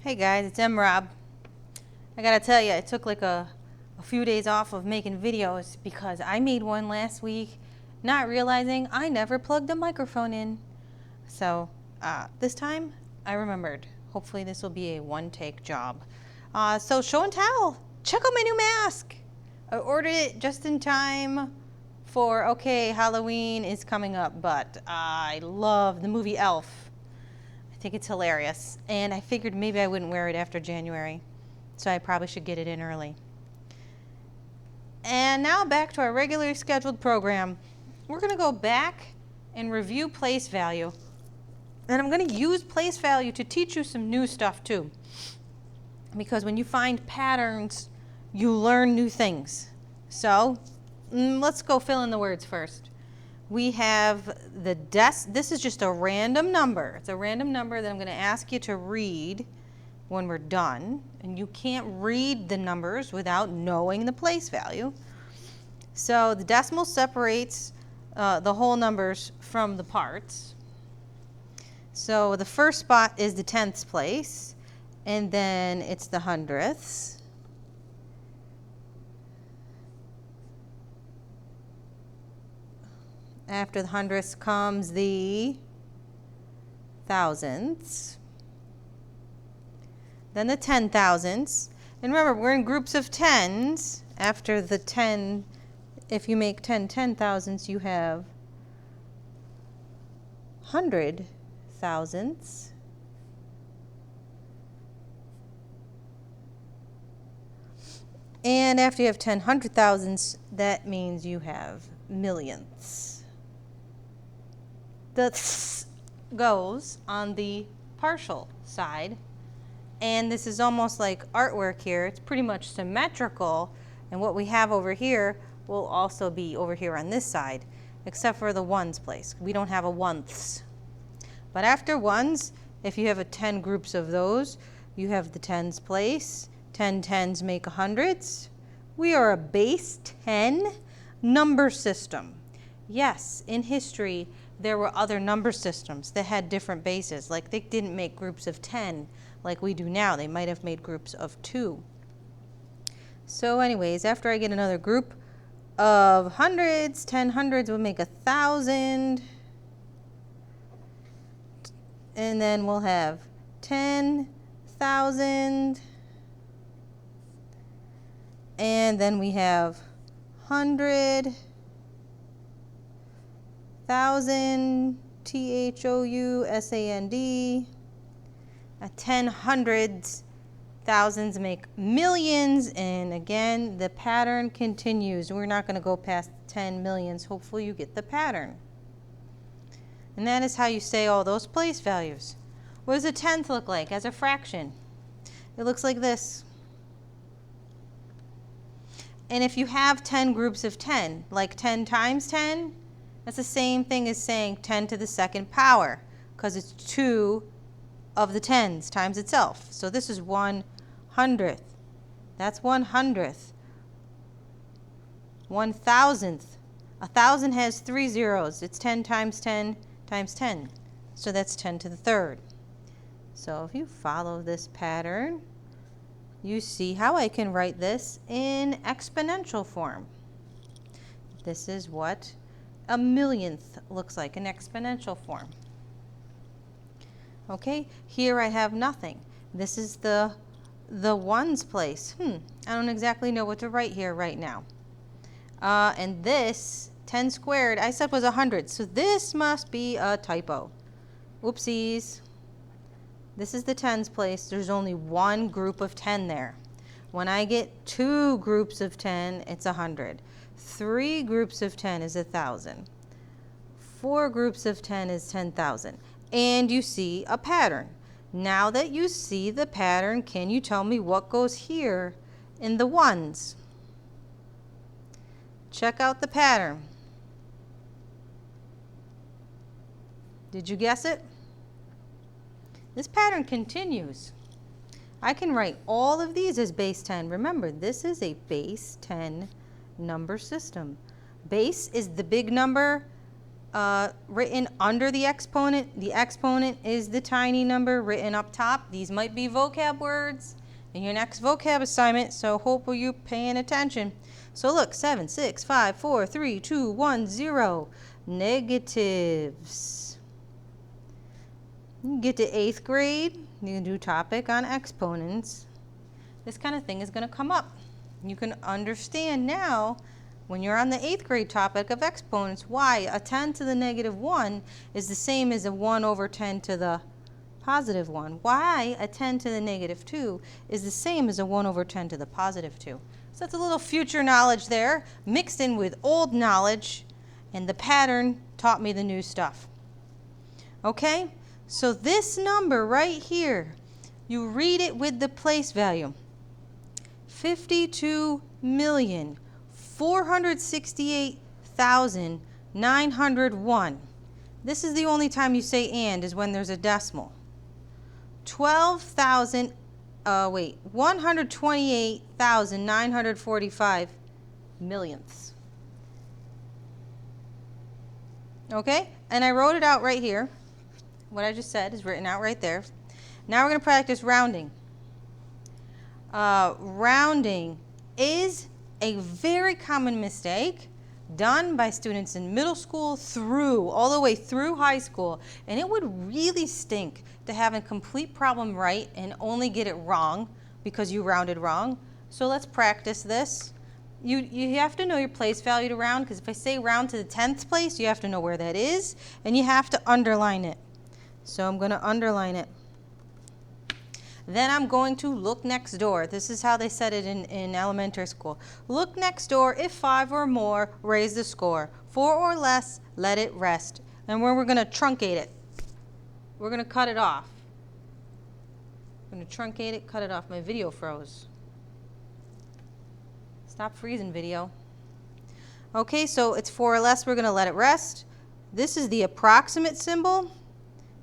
Hey guys, it's Rob. I gotta tell you, I took like a few days off of making videos because I made one last week, not realizing I never plugged the microphone in. So this time I remembered. Hopefully this will be a one-take job. So show and tell. Check out my new mask. I ordered it just in time for, okay, Halloween is coming up, but I love the movie Elf. I think it's hilarious, and I figured maybe I wouldn't wear it after January, so I probably should get it in early. And now back to our regularly scheduled program. We're going to go back and review place value, and I'm going to use place value to teach you some new stuff too, because when you find patterns, you learn new things. So let's go fill in the words first. We have the this is just a random number. It's a random number that I'm going to ask you to read when we're done. And you can't read the numbers without knowing the place value. So the decimal separates the whole numbers from the parts. So the first spot is the tenths place, and then it's the hundredths. After the hundredths comes the thousandths, then the 10,000ths. And remember, we're in groups of tens. After the 10, if you make 10 10,000ths, you have 100,000ths. And after you have 10 100,000ths, that means you have millionths. The th goes on the partial side, and this is almost like artwork here. It's pretty much symmetrical, and what we have over here will also be over here on this side, except for the ones place. We don't have a oneths. But after ones, if you have a 10 groups of those, you have the tens place. 10 tens make hundreds. We are a base 10 number system. Yes, in history, there were other number systems that had different bases. Like they didn't make groups of 10 like we do now. They might have made groups of 2. So anyways, after I get another group of hundreds, 10 hundreds will make 1,000. And then we'll have 10,000. And then we have 100,000, 1,000, 10 hundreds, thousands make millions, and again the pattern continues. We're not going to go past 10 millions. Hopefully you get the pattern. And that is how you say all those place values. What does a tenth look like as a fraction? It looks like this. And if you have 10 groups of 10, like 10 times 10, that's the same thing as saying 10 to the second power, because it's 2 of the tens times itself. So this is 1/100th. That's 1/100th. 1,000th. 1,000 has 3 zeros. It's 10 times 10 times 10. So that's 10 to the third. So if you follow this pattern, you see how I can write this in exponential form. This is what a millionth looks like in exponential form. Okay, here I have nothing. This is the ones place. I don't exactly know what to write here right now. And this 10 squared I said was 100, so this must be a typo. Oopsies. This is the tens place. There's only one group of 10 there. When I get 2 groups of 10, it's 100. 3 groups of 10 is 1,000. 4 groups of 10 is 10,000. And you see a pattern. Now that you see the pattern, can you tell me what goes here in the ones? Check out the pattern. Did you guess it? This pattern continues. I can write all of these as base 10. Remember, this is a base 10 number system. Base is the big number, written under the exponent. The exponent is the tiny number written up top. These might be vocab words in your next vocab assignment, so hope you paying attention. So look, 7, 6, 5, 4, 3, 2, 1, 0. Negatives. You get to 8th grade, you can do topic on exponents. This kind of thing is going to come up. You can understand now, when you're on the 8th grade topic of exponents, why a 10 to the negative 1 is the same as a 1 over 10 to the positive 1. Why a 10 to the negative 2 is the same as a 1 over 10 to the positive 2. So that's a little future knowledge there, mixed in with old knowledge, and the pattern taught me the new stuff. Okay? So this number right here, you read it with the place value. 52,468,901. This is the only time you say and, is when there's a decimal. 128,945 millionths. Okay? And I wrote it out right here. What I just said is written out right there. Now we're going to practice rounding. Rounding is a very common mistake done by students in middle school all the way through high school. And it would really stink to have a complete problem right and only get it wrong because you rounded wrong. So let's practice this. You have to know your place value to round, because if I say round to the 10th place, you have to know where that is, and you have to underline it. So I'm going to underline it. Then I'm going to look next door. This is how they said it in elementary school. Look next door. If 5 or more, raise the score. 4 or less, let it rest. And we're going to truncate it. We're going to cut it off. I'm going to truncate it, cut it off. My video froze. Stop freezing, video. Okay, so it's 4 or less. We're going to let it rest. This is the approximate symbol.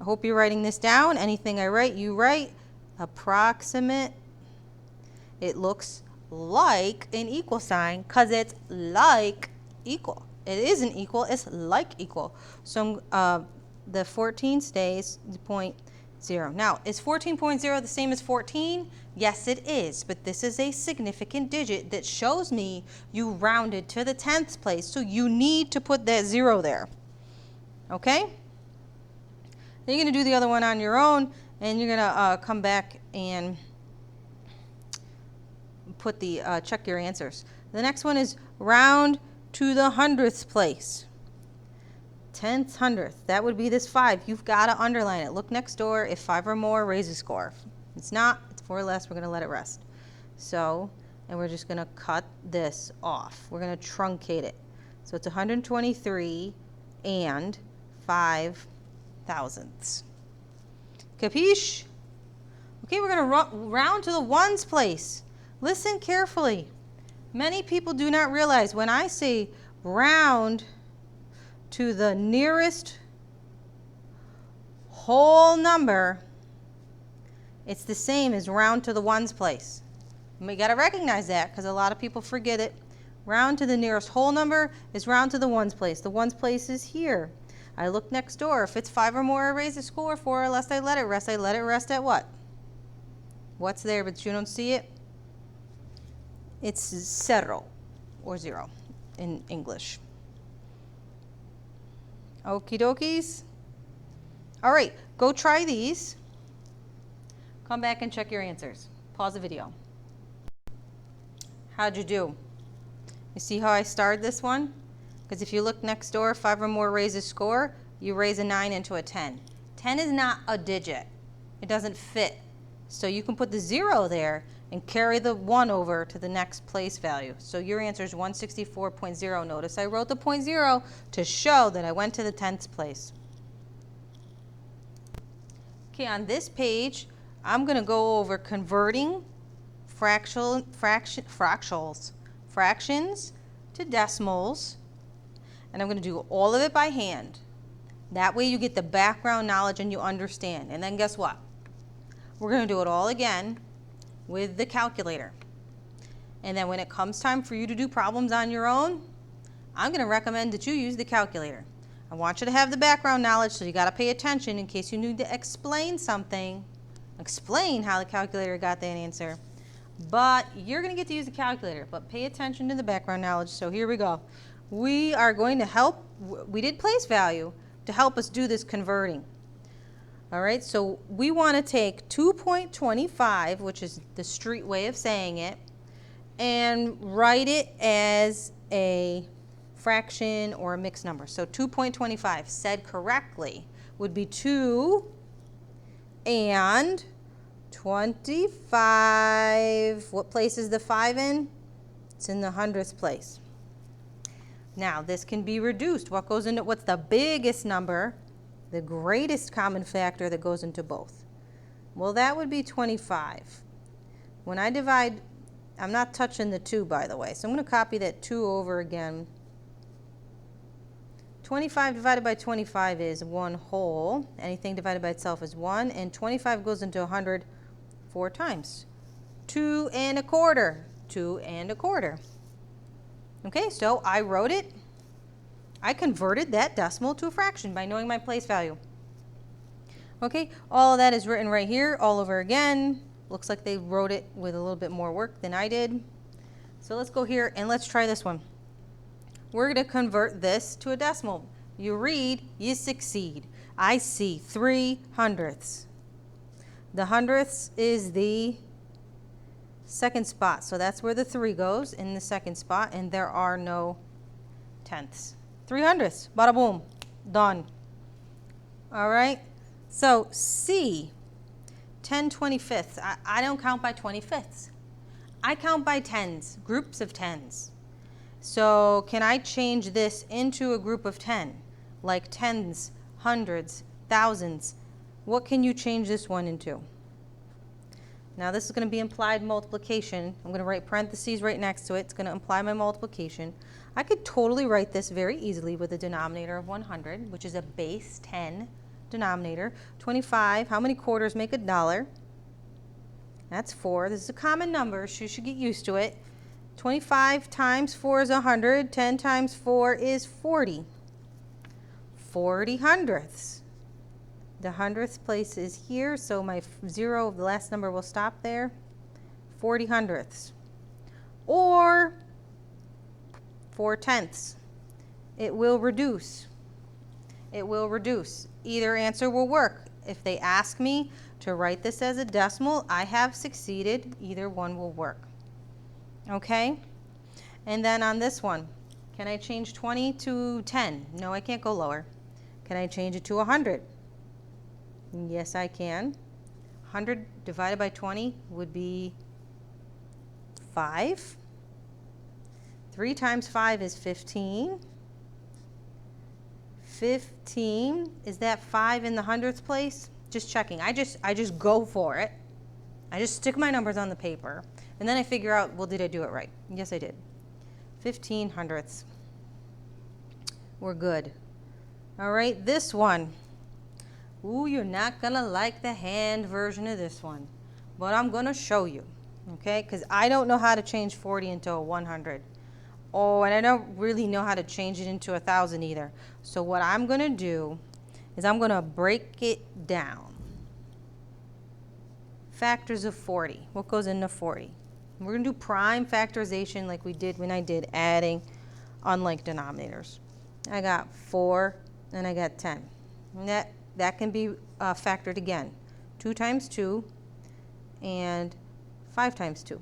I hope you're writing this down. Anything I write, you write. Approximate. It looks like an equal sign because it's like equal. It isn't equal, it's like equal. So the 14 stays 0.0. Now, is 14.0 the same as 14? Yes, it is, but this is a significant digit that shows me you rounded to the 10th place, so you need to put that 0 there. Okay? Then you're going to do the other one on your own, and you're going to come back and put the check your answers. The next one is round to the 100th place. 10th, 100th. That would be this 5. You've got to underline it. Look next door. If 5 or more, raise the score. If it's not, it's 4 or less, we're going to let it rest. So, and we're just going to cut this off. We're going to truncate it. So it's 123 and 5 thousandths. Capiche? Okay, we're going to round to the ones place. Listen carefully. Many people do not realize when I say round to the nearest whole number, it's the same as round to the ones place. And we got to recognize that because a lot of people forget it. Round to the nearest whole number is round to the ones place. The ones place is here. I look next door. If it's 5 or more, I raise the score. 4 or less, I let it rest. I let it rest at what? What's there, but you don't see it? It's zero, or 0 in English. Okie dokies. All right, go try these. Come back and check your answers. Pause the video. How'd you do? You see how I starred this one? Because if you look next door, 5 or more raise a score, you raise a 9 into a 10. 10 is not a digit. It doesn't fit. So you can put the 0 there and carry the 1 over to the next place value. So your answer is 164.0. Notice I wrote the 0.0 to show that I went to the 10th place. Okay, on this page, I'm going to go over converting fractions to decimals. And I'm going to do all of it by hand. That way you get the background knowledge and you understand. And then guess what? We're going to do it all again with the calculator. And then when it comes time for you to do problems on your own, I'm going to recommend that you use the calculator. I want you to have the background knowledge, so you got to pay attention in case you need to explain something, explain how the calculator got that answer. But you're going to get to use the calculator, but pay attention to the background knowledge. So here we go. We are going to help, we did place value to help us do this converting. All right, so we want to take 2.25, which is the street way of saying it, and write it as a fraction or a mixed number. So 2.25 said correctly would be 2 and 25. What place is the 5 in? It's in the hundredths place. Now this can be reduced. What goes into, what's the biggest number, the greatest common factor that goes into both? Well, that would be 25. When I divide, I'm not touching the 2, by the way, so I'm going to copy that 2 over again. 25 divided by 25 is 1 whole. Anything divided by itself is 1, and 25 goes into 100 4 times. 2 1/4. 2 1/4. Okay, so I wrote it. I converted that decimal to a fraction by knowing my place value. Okay, all of that is written right here all over again. Looks like they wrote it with a little bit more work than I did. So let's go here and let's try this one. We're going to convert this to a decimal. You read, you succeed. I see 3 hundredths. The hundredths is the second spot, so that's where the 3 goes, in the second spot, and there are no tenths. 3 hundredths, bada boom, done. All right, so C, 10/25. I don't count by 25ths. I count by tens, groups of tens. So can I change this into a group of 10, like tens, hundreds, thousands? What can you change this one into? Now this is going to be implied multiplication. I'm going to write parentheses right next to it. It's going to imply my multiplication. I could totally write this very easily with a denominator of 100, which is a base 10 denominator. 25, how many quarters make $1? That's 4. This is a common number, so you should get used to it. 25 times 4 is 100. 10 times 4 is 40. 40 hundredths. The hundredths place is here, so my 0, the last number, will stop there. 40 hundredths. Or 4 tenths. It will reduce. It will reduce. Either answer will work. If they ask me to write this as a decimal, I have succeeded. Either one will work. Okay? And then on this one, can I change 20 to 10? No, I can't go lower. Can I change it to 100? Yes, I can. 100 divided by 20 would be 5. 3 times 5 is 15. 15, is that 5 in the hundredths place? Just checking. I just go for it. I just stick my numbers on the paper, and then I figure out, well, did I do it right? Yes, I did. 15 hundredths. We're good. All right, this one. Ooh, you're not going to like the hand version of this one, but I'm going to show you, okay? Because I don't know how to change 40 into a 100. Oh, and I don't really know how to change it into 1,000 either. So what I'm going to do is I'm going to break it down. Factors of 40. What goes into 40? We're going to do prime factorization like we did when I did adding unlike denominators. I got 4 and I got 10. And that can be factored again. 2 times 2 and 5 times 2.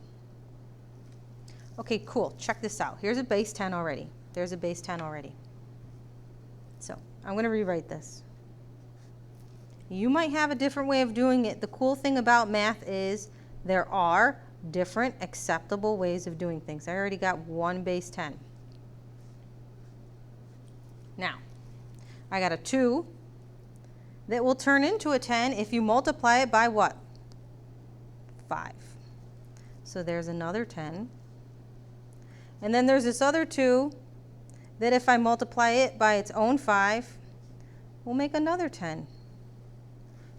Okay, cool. Check this out. Here's a base 10 already. There's a base 10 already. So I'm going to rewrite this. You might have a different way of doing it. The cool thing about math is there are different acceptable ways of doing things. I already got one base 10. Now, I got a 2 that will turn into a 10 if you multiply it by what? 5. So there's another 10. And then there's this other 2 that if I multiply it by its own 5, will make another 10.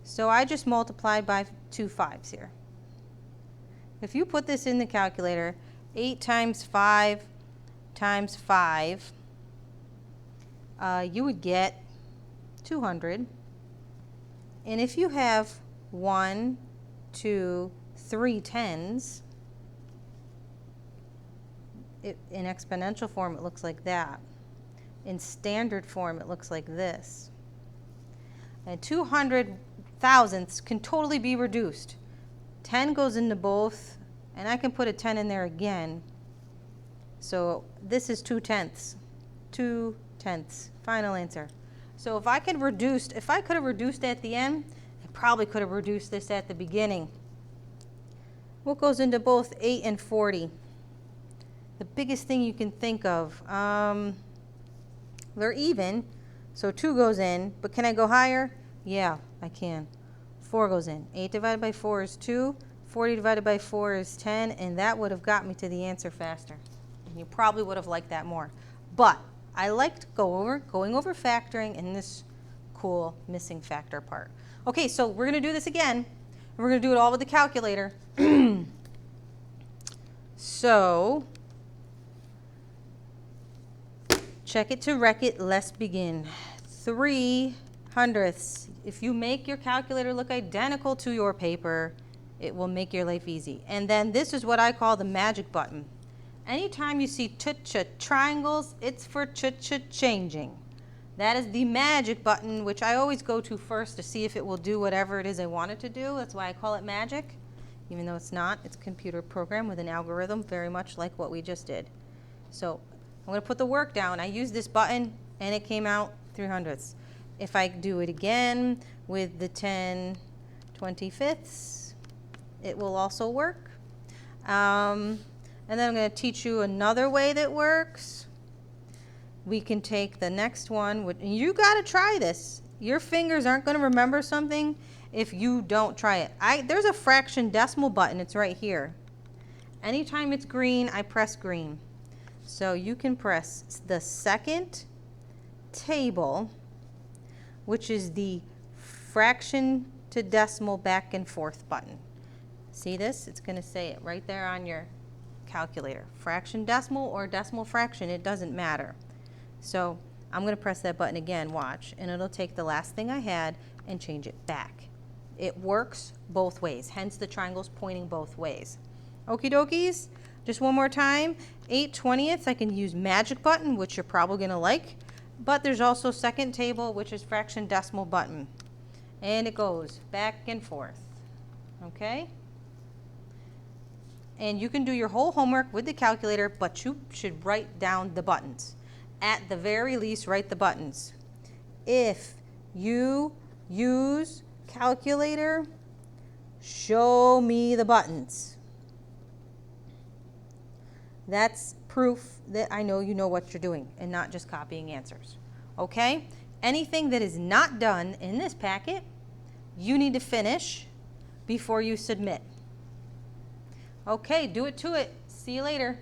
So I just multiplied by 2 5s here. If you put this in the calculator, 8 times 5 times 5 you would get 200. And if you have 1, 2, 3 tens, in exponential form, it looks like that. In standard form, it looks like this. And 200 thousandths can totally be reduced. 10 goes into both, and I can put a 10 in there again. So this is 2 tenths. 2 tenths. Final answer. So if I could have reduced at the end, I probably could have reduced this at the beginning. What goes into both 8 and 40? The biggest thing you can think of. They're even, so 2 goes in, but can I go higher? Yeah, I can. 4 goes in. 8 divided by 4 is 2. 40 divided by 4 is 10, and that would have got me to the answer faster. And you probably would have liked that more. But I liked going over factoring and this cool missing factor part. Okay, so we're going to do this again. And we're going to do it all with the calculator. So, check it to wreck it, let's begin. 3 hundredths. If you make your calculator look identical to your paper, it will make your life easy. And then this is what I call the magic button. Anytime you see triangles, it's for changing. That is the magic button, which I always go to first to see if it will do whatever it is I want it to do. That's why I call it magic, even though it's not. It's a computer program with an algorithm, very much like what we just did. So I'm going to put the work down. I used this button, and it came out 3 hundredths. If I do it again with the 10 25ths, it will also work. And then I'm going to teach you another way that works. We can take the next one. And you got to try this. Your fingers aren't going to remember something if you don't try it. There's a fraction decimal button. It's right here. Anytime it's green, I press green. So you can press the second table, which is the fraction to decimal back and forth button. See this? It's going to say it right there on your calculator. Fraction decimal or decimal fraction, it doesn't matter. So I'm going to press that button again, watch, and it'll take the last thing I had and change it back. It works both ways, hence the triangle's pointing both ways. Okie dokies, just one more time. 8 20ths, I can use magic button, which you're probably going to like, but there's also second table, which is fraction decimal button. And it goes back and forth, okay? And you can do your whole homework with the calculator, but you should write down the buttons. At the very least, write the buttons. If you use calculator, show me the buttons. That's proof that I know you know what you're doing and not just copying answers. Okay? Anything that is not done in this packet, you need to finish before you submit. Okay, do it to it. See you later.